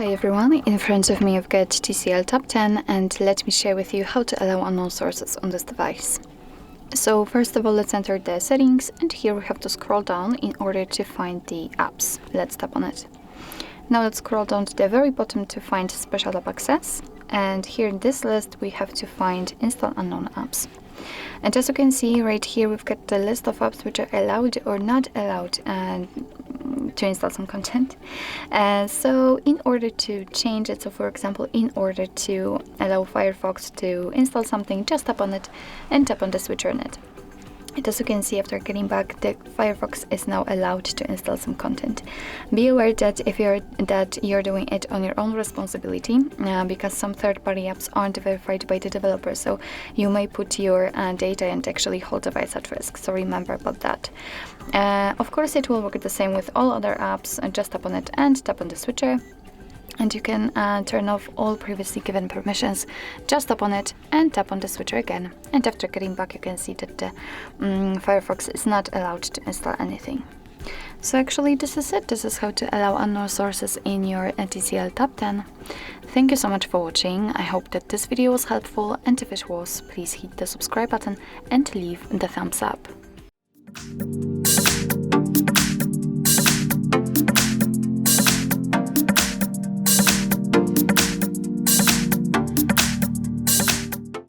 Hi everyone, in front of me I've got TCL Tab 10 and let me share with you how to allow unknown sources on this device. So first of all, let's enter the settings, and here we have to scroll down in order to find the apps. Let's tap on it. Now let's scroll down to the very bottom to find special app access, and here in this list we have to find install unknown apps. And as you can see right here, we've got the list of apps which are allowed or not allowed to install some content. So in order to change it, so for example, in order to allow Firefox to install something, just tap on it and tap on the switcher on it. And as you can see, after getting back, the Firefox is now allowed to install some content. Be aware that you're doing it on your own responsibility, because some third-party apps aren't verified by the developer, so you may put your data and actually whole device at risk. So remember about that. Of course, it will work the same with all other apps. And just tap on it and tap on the switcher. And you can turn off all previously given permissions. Just tap on it and tap on the switcher again. And after getting back, you can see that the Firefox is not allowed to install anything. So actually, this is it. This is how to allow unknown sources in your TCL Tab 10. Thank you so much for watching. I hope that this video was helpful, and if it was, please hit the subscribe button and leave the thumbs up.